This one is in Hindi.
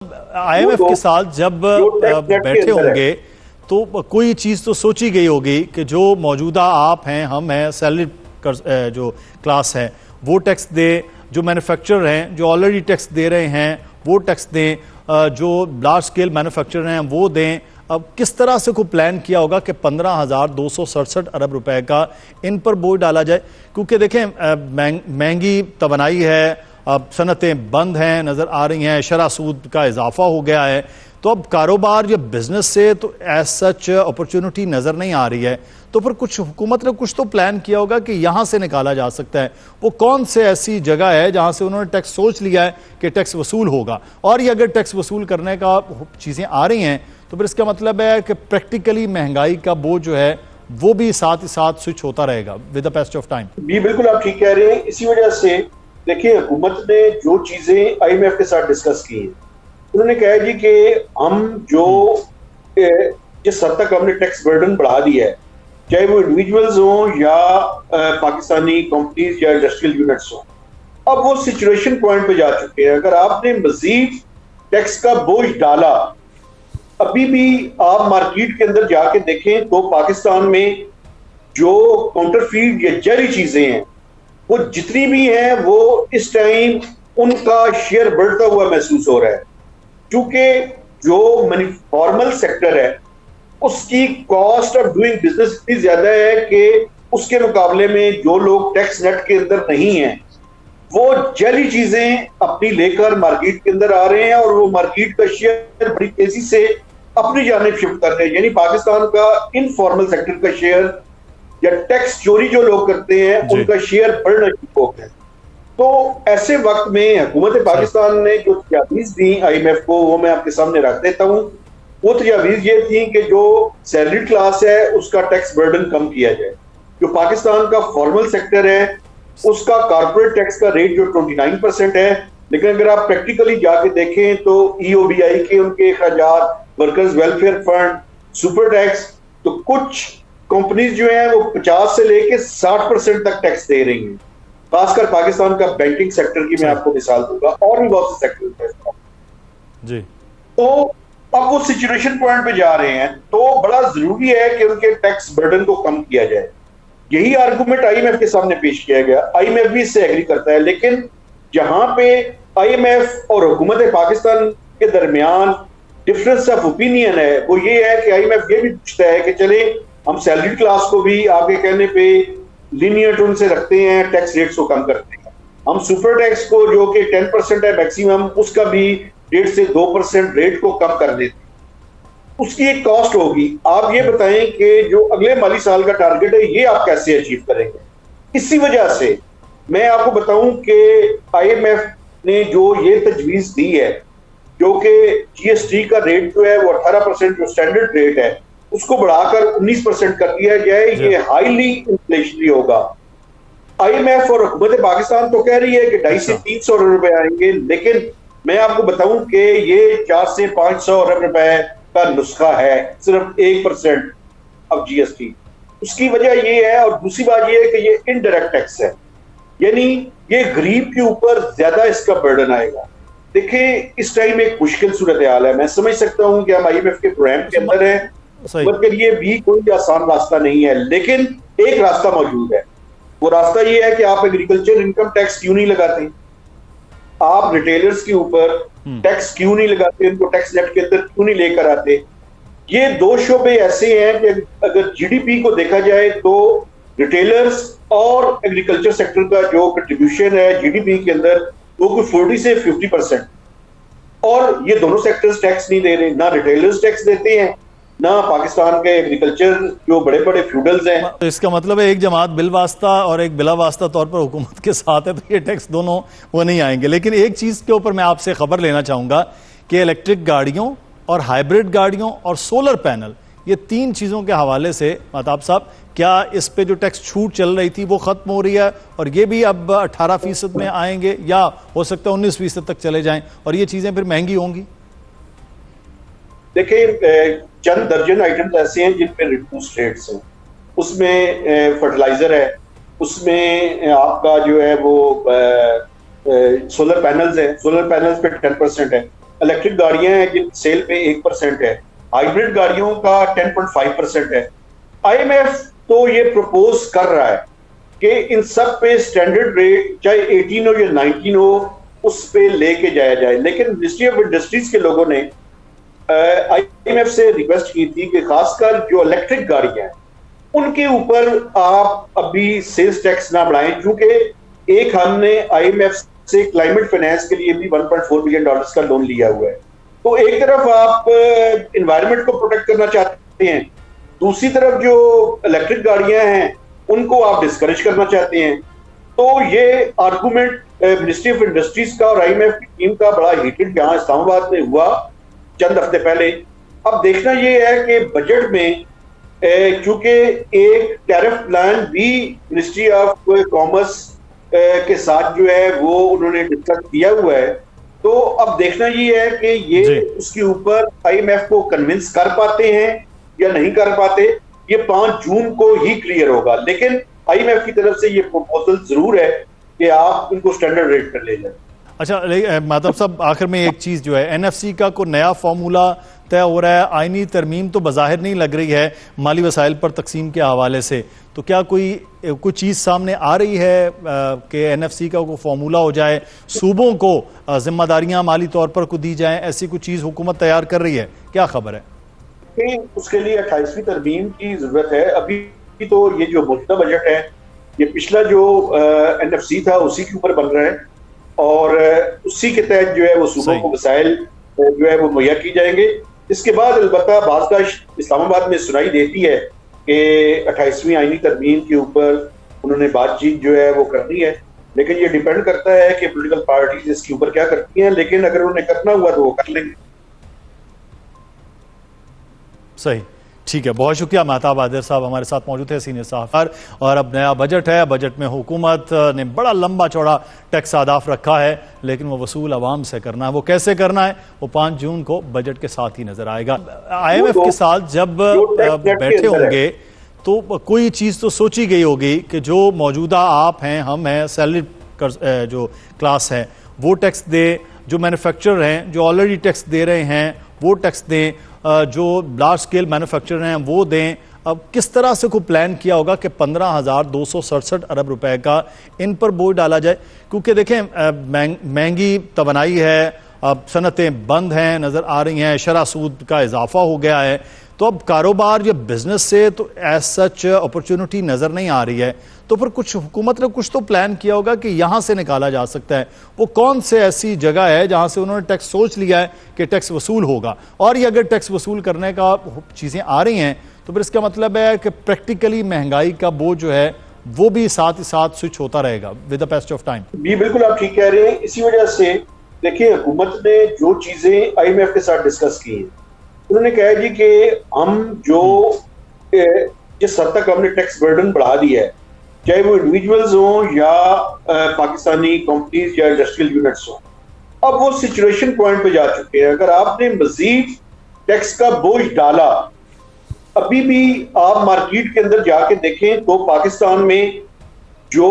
आईएमएफ के साथ जब बैठे होंगे तो कोई चीज तो सोची गई होगी कि जो मौजूदा आप हैं, हम हैं, सैलरी जो क्लास है वो टैक्स दे, जो मैन्युफैक्चरर हैं जो ऑलरेडी टैक्स दे रहे हैं वो टैक्स दें, जो लार्ज स्केल मैन्युफैक्चरर हैं वो दें। अब किस तरह से को प्लान किया होगा कि 15,267 अरब रुपए का इन पर बोझ डाला जाए, क्योंकि देखें महंगी तवानाई है, अब सनतें बंद हैं नजर आ रही हैं, शरह सूद का इजाफा हो गया है, तो अब कारोबार या बिजनेस से तो एज सच अपॉर्चुनिटी नजर नहीं आ रही है। तो फिर कुछ हुकूमत ने कुछ तो प्लान किया होगा कि यहां से निकाला जा सकता है। वो कौन से ऐसी जगह है जहां से उन्होंने टैक्स सोच लिया है कि टैक्स वसूल होगा, और ये अगर टैक्स वसूल करने का चीजें आ रही हैं तो फिर इसका मतलब है कि प्रैक्टिकली महंगाई का बोझ जो है वो भी साथ ही साथ स्विच होता रहेगा with the passage of time. जी बिल्कुल, आप ठीक कह रहे हैं। इसी वजह से देखिए, हुकूमत ने जो चीजें आईएमएफ के साथ डिस्कस की हैं, उन्होंने कहा जी कि हम जो जिस हद तक हमने टैक्स बर्डन बढ़ा दिया है, चाहे वो इंडिविजुअल्स हों या पाकिस्तानी कंपनीज या इंडस्ट्रियल यूनिट्स हों, अब वो सिचुएशन पॉइंट पे जा चुके हैं। अगर आपने मजीद टैक्स का बोझ डाला, अभी भी आप मार्केट के अंदर जाके देखें तो पाकिस्तान में जो काउंटरफीट या जाली चीजें हैं वो जितनी भी हैं वो इस टाइम उनका शेयर बढ़ता हुआ महसूस हो रहा है, क्योंकि जो फॉर्मल सेक्टर है उसकी कॉस्ट ऑफ डूइंग बिजनेस इतनी ज्यादा है कि उसके मुकाबले में जो लोग टैक्स नेट के अंदर नहीं हैं वो जाली चीजें अपनी लेकर मार्केट के अंदर आ रहे हैं और वो मार्केट का शेयर बड़ी तेजी से अपनी जानिब शिफ्ट कर रहे हैं। यानी पाकिस्तान का इनफॉर्मल सेक्टर का शेयर या टैक्स चोरी जो लोग करते हैं उनका शेयर बढ़ना शुरू हो गया। तो ऐसे वक्त में हुकूमत पाकिस्तान ने जो तजावीज़ दी आईएमएफ को, वो मैं आपके सामने रख देता हूँ। वो तजावीज़ ये थी कि जो सैलरी क्लास है उसका टैक्स बर्डन कम किया जाए। जो पाकिस्तान का फॉर्मल सेक्टर है उसका कॉर्पोरेट टैक्स का रेट जो 29% है, लेकिन अगर आप प्रैक्टिकली जाके देखें तो ईओबीआई के उनके अखराजात, workers welfare fund, super tax, तो कुछ कंपनीज जो है वो 50 से लेके 60% तक टैक्स दे रही हैं। खासकर पाकिस्तान का बैंकिंग सेक्टर की मैं आपको मिसाल दूंगा, और भी बहुत से सेक्टर जी। तो अब वो सिचुएशन पॉइंट पे जा रहे हैं, तो बड़ा जरूरी है कि उनके टैक्स बर्डन को कम किया जाए। यही आर्गुमेंट आईएमएफ के सामने पेश किया गया। आईएमएफ भी इससे एग्री करता है, लेकिन जहां पे आईएमएफ और हुकूमत पाकिस्तान के दरमियान डिफरेंस ऑफ ओपिनियन है वो ये है कि आईएमएफ ये भी पूछता है कि चले हम सैलरी क्लास को भी आपके कहने पे लीनियर टोन से रखते हैं, टैक्स रेट्स को कम करते हैं। हम सुपर टैक्स को जो कि 10% है मैक्सिमम, उसका भी 1.5 से 2% रेट को कम कर देते हैं। उसकी एक कॉस्ट होगी। आप ये बताएं कि जो अगले माली साल का टारगेट है ये आप कैसे अचीव करेंगे। इसी वजह से मैं आपको बताऊं कि आईएमएफ ने जो ये तजवीज दी है, जो कि जीएसटी का रेट जो है वो 18% जो स्टैंडर्ड रेट है उसको बढ़ाकर 19% कर दिया जाए, ये हाईली इन्फ्लेशनरी होगा। आईएमएफ और हुकूमत पाकिस्तान तो कह रही है कि 250 से 300 अरब रुपए आएंगे, लेकिन मैं आपको बताऊं कि ये 400 से 500 अरब रुपए का नुस्खा है, सिर्फ 1% ऑफ जीएसटी। उसकी वजह ये है, और दूसरी बात ये है कि ये इनडायरेक्ट टैक्स है, यानी ये गरीब के ऊपर ज्यादा इसका बर्डन आएगा। देखिए, इस टाइम एक मुश्किल सूरत हाल है। मैं समझ सकता हूं कि हम आईएमएफ के प्रोग्राम के अंदर है, मगर ये भी कोई आसान रास्ता नहीं है, लेकिन एक रास्ता मौजूद है। वो रास्ता ये है कि आप एग्रीकल्चर इनकम टैक्स क्यों नहीं लगाते, आप रिटेलर्स के ऊपर टैक्स क्यों नहीं लगाते, उनको टैक्स नेट के अंदर क्यों नहीं लेकर आते। ये दो शोबे ऐसे हैं कि अगर जीडीपी को देखा जाए तो रिटेलर्स और एग्रीकल्चर सेक्टर का जो कंट्रीब्यूशन है जीडीपी के अंदर वो कुछ 40 से 50%, और ये दोनों सेक्टर्स टैक्स नहीं दे रहे। ना रिटेलर्स टैक्स देते हैं, ना पाकिस्तान के एग्रीकल्चर जो बड़े बड़े फ्यूडल्स हैं। तो इसका मतलब है एक जमात बिल वास्ता और एक बिला वास्ता तौर पर हुकूमत के साथ है, तो ये टैक्स दोनों वो नहीं आएंगे। लेकिन एक चीज के ऊपर मैं आपसे खबर लेना चाहूंगा कि इलेक्ट्रिक गाड़ियों और हाइब्रिड गाड़ियों और सोलर पैनल, ये 3 चीजों के हवाले से महताब साहब, क्या इस पे जो टैक्स छूट चल रही थी वो खत्म हो रही है और ये भी अब 18% में आएंगे, या हो सकता है 19% तक चले जाएं और ये चीजें फिर महंगी होंगी? देखिए, चंद दर्जन आइटम्स ऐसे हैं जिन पे रिड्यूस रेट्स हैं। उसमें फर्टिलाइजर है, उसमें आपका जो है वो सोलर पैनल्स है, सोलर पैनल्स पे 10% है, इलेक्ट्रिक गाड़ियां हैं जिन सेल पे 1% है, हाइब्रिड गाड़ियों का 10.5% है। आईएमएफ तो ये प्रपोज कर रहा है कि इन सब पे स्टैंडर्ड रेट चाहे 18 हो या 19 हो उस पे लेके जाया जाए, लेकिन मिनिस्ट्री ऑफ इंडस्ट्रीज के लोगों ने आईएमएफ से रिक्वेस्ट की थी कि खासकर जो इलेक्ट्रिक गाड़ियां हैं उनके ऊपर आप अभी सेल्स टैक्स ना बढ़ाएं, क्योंकि एक हमने आईएमएफ से क्लाइमेट फाइनेंस के लिए भी 1.4 बिलियन डॉलर्स का लोन लिया हुआ है। तो एक तरफ आप एनवायरनमेंट को प्रोटेक्ट करना चाहते हैं, दूसरी तरफ जो इलेक्ट्रिक गाड़ियां हैं उनको आप डिस्करेज करना चाहते हैं। तो ये आर्गुमेंट मिनिस्ट्री ऑफ इंडस्ट्रीज का और आईएमएफ की टीम का बड़ा हीटेड यहां इस्लामाबाद में हुआ चंद हफ्ते पहले। अब देखना ये है कि बजट में क्योंकि एक टैरिफ प्लान भी मिनिस्ट्री ऑफ कॉमर्स के साथ जो है वो उन्होंने डिस्कस किया हुआ है, तो अब देखना ये है कि ये उसके ऊपर आईएमएफ को कन्विंस कर पाते हैं या नहीं कर पाते। ये 5 जून को ही क्लियर होगा, लेकिन आईएमएफ की तरफ से ये प्रपोजल जरूर है कि आप इनको स्टैंडर्ड रेट पर ले जाए। अच्छा माधव साहब, आखिर में एक चीज जो है, एनएफसी का कोई नया फॉर्मूला तय हो रहा है, आईनी तरमीम तो बज़ाहिर नहीं लग रही है माली वसाइल पर तकसीम के हवाले से, तो क्या कोई चीज सामने आ रही है कि एनएफसी का कोई फॉर्मूला हो जाए, सूबों को जिम्मेदारियां माली तौर पर को दी जाएं, ऐसी कोई चीज हुकूमत तैयार कर रही है, क्या खबर है? उसके लिए 28वीं तरमीम की जरूरत है। अभी तो ये जो मौजूदा बजट है ये पिछला जो एनएफसी था उसी के ऊपर बन रहा है और उसी के तहत जो है वो सूबों को वसाइल जो है वो मुहैया की जाएंगे। इसके बाद अलबत्ता बाज़ इस्लामाबाद में सुनाई देती है कि 28वीं आईनी तरमीम के ऊपर उन्होंने बातचीत जो है वो करनी है, लेकिन ये डिपेंड करता है कि पॉलिटिकल पार्टीज इसके ऊपर क्या करती हैं, लेकिन अगर उन्हें करना हुआ तो वो कर लेंगे। सही, ठीक है, बहुत शुक्रिया। महताब आदिर साहब हमारे साथ मौजूद है, सीनियर साहब। और अब नया बजट है, बजट में हुकूमत ने बड़ा लंबा चौड़ा टैक्स आदाफ रखा है, लेकिन वो वसूल आवाम से करना है। वो कैसे करना है वो 5 जून को बजट के साथ ही नजर आएगा। आईएमएफ के साथ जब बैठे होंगे तो कोई चीज तो सोची गई होगी कि जो मौजूदा आप हैं, हम हैं, सैलरी जो क्लास है वो टैक्स दे, जो मैन्युफैक्चरर हैं जो ऑलरेडी टैक्स दे रहे हैं वो टैक्स दें, जो लार्ज स्केल मैन्युफैक्चरर हैं वो दें। अब किस तरह से को प्लान किया होगा कि 15,267 अरब रुपए का इन पर बोझ डाला जाए, क्योंकि देखें महंगी तवानाई है, अब सनतें बंद हैं नज़र आ रही हैं, शरह सूद का इजाफा हो गया है, तो अब कारोबार या बिजनेस से तो एज सच अपॉर्चुनिटी नज़र नहीं आ रही है। तो फिर कुछ हुकूमत ने कुछ तो प्लान किया होगा कि यहाँ से निकाला जा सकता है। वो कौन से ऐसी जगह है जहाँ से उन्होंने टैक्स सोच लिया है कि टैक्स वसूल होगा, और ये अगर टैक्स वसूल करने का चीज़ें आ रही हैं तो फिर इसका मतलब है कि प्रैक्टिकली महंगाई का बोझ जो है वो भी साथ ही साथ स्विच होता रहेगा with the passage of time. जी बिल्कुल, आप ठीक कह रहे हैं। इसी वजह से देखिए हुकूमत ने जो चीजें आईएमएफ के साथ डिस्कस की हैं, उन्होंने कहा जी कि हम जो जिस हद तक हमने टैक्स बर्डन बढ़ा दिया है, चाहे वो इंडिविजुअल्स हों या पाकिस्तानी कंपनीज या इंडस्ट्रियल यूनिट्स हों, अब वो सिचुएशन पॉइंट पे जा चुके हैं। अगर आपने मजीद टैक्स का बोझ डाला, अभी भी आप मार्केट के अंदर जाके देखें तो पाकिस्तान में जो